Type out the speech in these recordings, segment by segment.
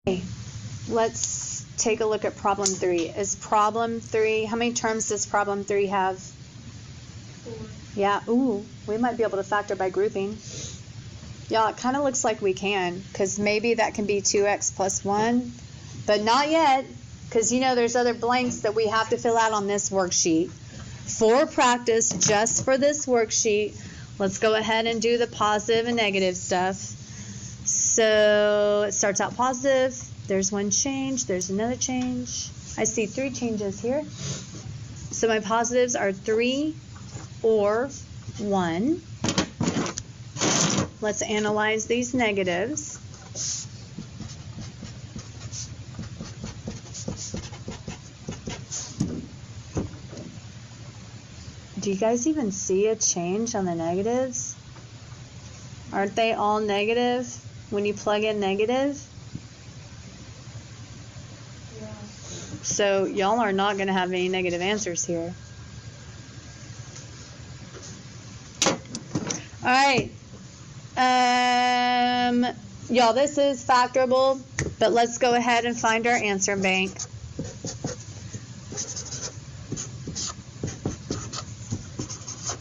Okay, let's take a look at problem 3. Is problem 3, how many terms does problem 3 have? 4. Yeah, ooh, we might be able to factor by grouping. Yeah, it kind of looks like we can, because maybe that can be 2x plus 1, but not yet, because you know there's other blanks that we have to fill out on this worksheet. For practice, just for this worksheet, let's go ahead and do the positive and negative stuff. So it starts out positive, there's one change, there's another change. I see 3 changes here. So my positives are 3 or 1. Let's analyze these negatives. Do you guys even see a change on the negatives? Aren't they all negative when you plug in negative? Yeah. So y'all are not going to have any negative answers here. All right. Y'all, this is factorable, but let's go ahead and find our answer bank.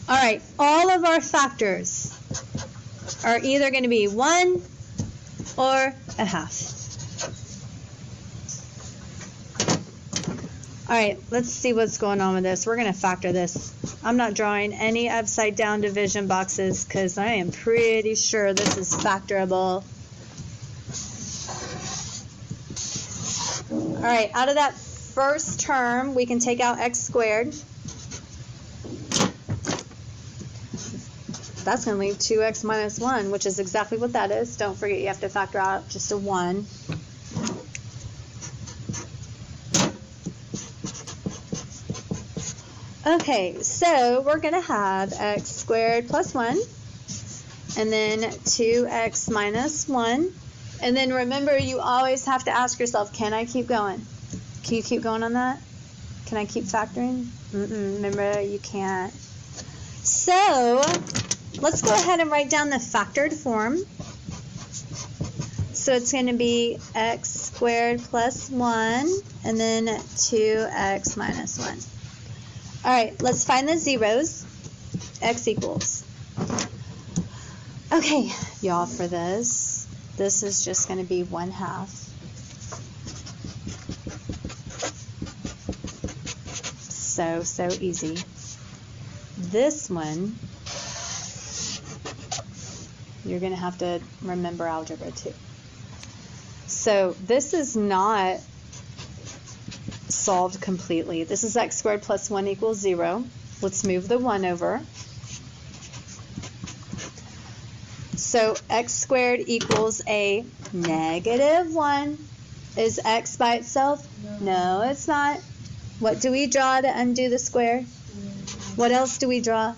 All right, all of our factors are either going to be 1 or a half. All right, let's see what's going on with this. We're going to factor this. I'm not drawing any upside down division boxes because I am pretty sure this is factorable. All right, out of that first term, we can take out x squared. That's going to leave 2x minus 1, which is exactly what that is. Don't forget you have to factor out just a 1. Okay, so we're going to have x squared plus 1, and then 2x minus 1. And then remember, you always have to ask yourself, can I keep going? Can you keep going on that? Can I keep factoring? Remember, you can't. So let's go ahead and write down the factored form. So it's going to be x squared plus 1, and then 2x minus 1. All right, let's find the zeros. X equals. Okay, y'all, for this is just going to be 1/2. So easy. This one, you're going to have to remember algebra too. So this is not solved completely. This is x squared plus 1 equals 0. Let's move the 1 over. So x squared equals a negative 1. Is x by itself? No, it's not. What do we draw to undo the square? What else do we draw?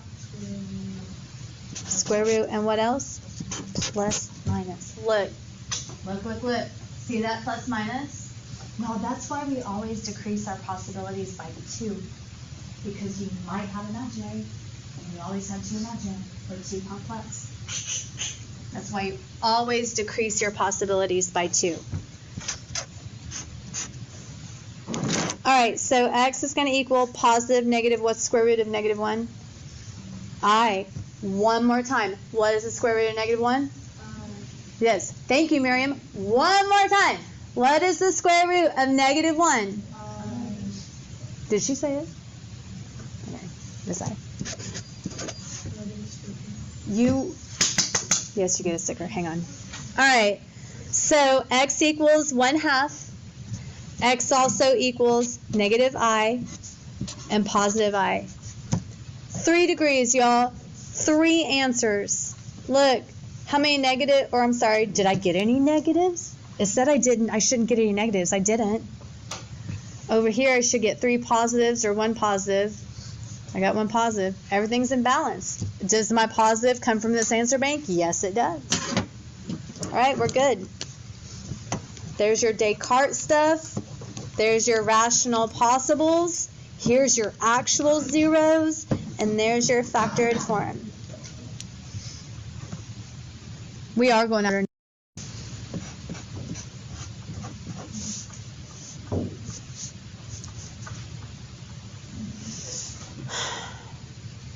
Square root. And what else? Plus minus. Look. See that plus minus? No, that's why we always decrease our possibilities by 2. Because you might have imaginary, and we always have 2 imaginary, or 2 complex. That's why you always decrease your possibilities by 2. All right, so x is going to equal positive, negative, what's square root of negative 1? I. One more time. What is the square root of negative 1? Yes. Thank you, Miriam. One more time. What is the square root of negative 1? Did she say it? Okay. This side. Yes, you get a sticker. Hang on. All right. So x equals 1/2. X also equals negative I and positive I. 3 degrees, y'all. 3 answers. Look, how many negative, or I'm sorry, did I get any negatives? It said I shouldn't get any negatives. I didn't. Over here, I should get 3 positives or 1 positive. I got 1 positive. Everything's in balance. Does my positive come from this answer bank? Yes, it does. All right, we're good. There's your Descartes stuff. There's your rational possibles. Here's your actual zeros. And there's your factored form. We are going under.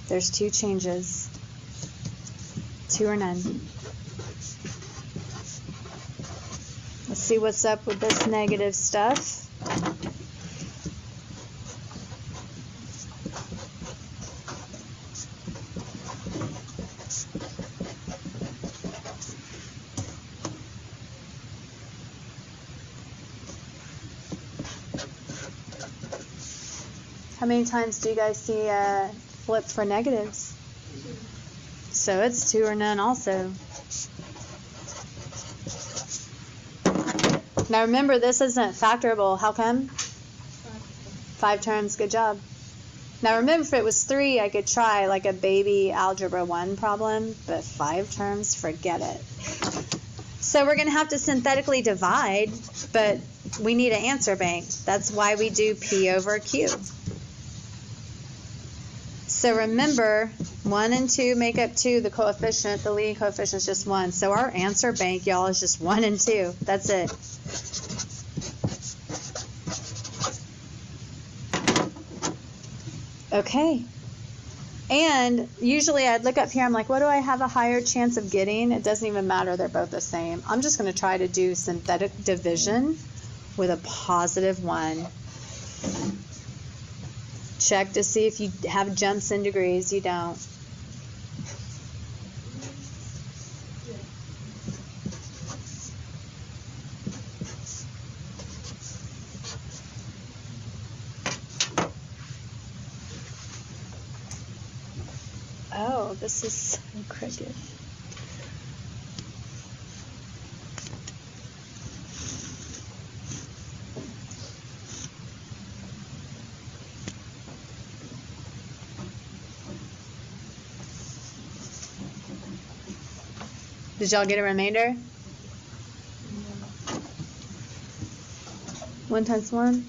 There's 2 changes. 2 or none. Let's see what's up with this negative stuff. How many times do you guys see flip for negatives? So it's 2 or none also. Now remember, this isn't factorable. How come? 5 terms. Good job. Now remember, if it was 3, I could try like a baby algebra 1 problem, but 5 terms, forget it. So we're going to have to synthetically divide, but we need an answer bank. That's why we do P over Q. So remember, 1 and 2 make up 2. The coefficient, the leading coefficient is just 1. So our answer bank, y'all, is just 1 and 2. That's it. Okay. And usually I'd look up here, I'm like, what do I have a higher chance of getting? It doesn't even matter. They're both the same. I'm just going to try to do synthetic division with a positive 1. Check to see if you have jumps in degrees. You don't. Oh, this is so crooked. Did y'all get a remainder? 1 times 1,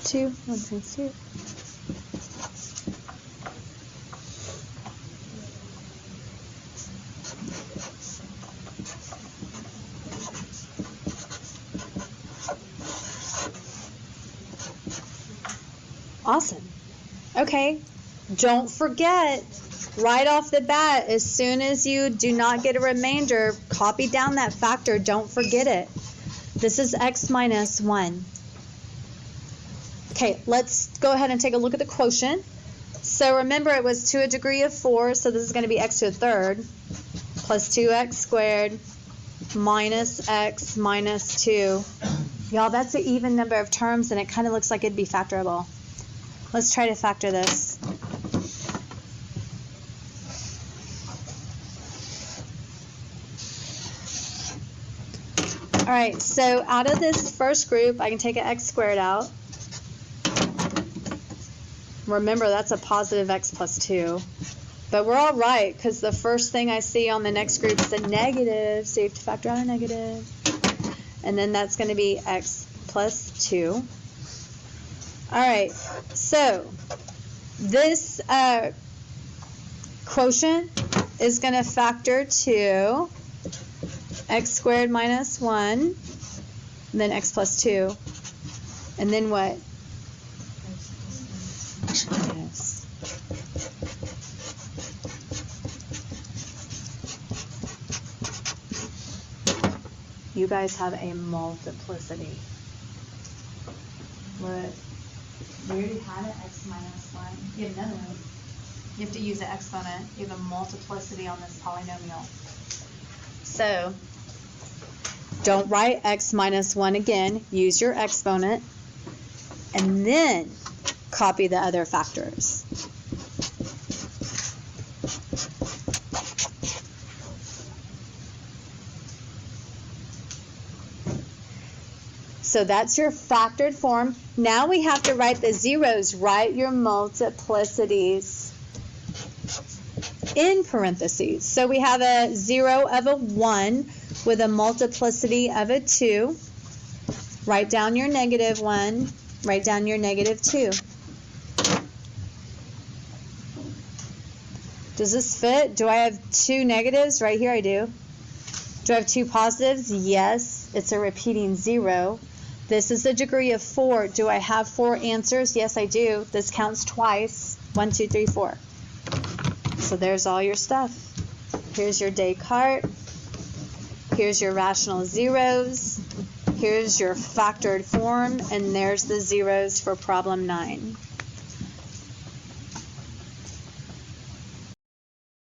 2, 1 times 2. Awesome. Okay. Don't forget, right off the bat, as soon as you do not get a remainder, copy down that factor. Don't forget it. This is x minus 1. Okay, let's go ahead and take a look at the quotient. So remember, it was to a degree of 4, so this is going to be x to a third plus 2x squared minus x minus 2. Y'all, that's an even number of terms, and it kind of looks like it'd be factorable. Let's try to factor this. All right, so out of this first group, I can take an x squared out. Remember, that's a positive x plus 2. But we're all right, because the first thing I see on the next group is a negative, so you have to factor out a negative. And then that's going to be x plus 2. All right, so this quotient is going to factor to x squared minus 1, and then x plus 2. And then what? Yes. You guys have a multiplicity. What? We already had an x minus 1. You have another one. You have to use an exponent. You have a multiplicity on this polynomial. So, don't write x minus 1 again. Use your exponent. And then copy the other factors. So that's your factored form. Now we have to write the zeros. Write your multiplicities in parentheses. So we have a 0 of a 1 with a multiplicity of a 2. Write down your negative 1. Write down your negative 2. Does this fit? Do I have 2 negatives? Right here I do. Do I have 2 positives? Yes. It's a repeating 0. This is a degree of 4. Do I have 4 answers? Yes, I do. This counts twice. 1, 2, 3, 4. So there's all your stuff. Here's your Descartes. Here's your rational zeros. Here's your factored form, and there's the zeros for problem 9.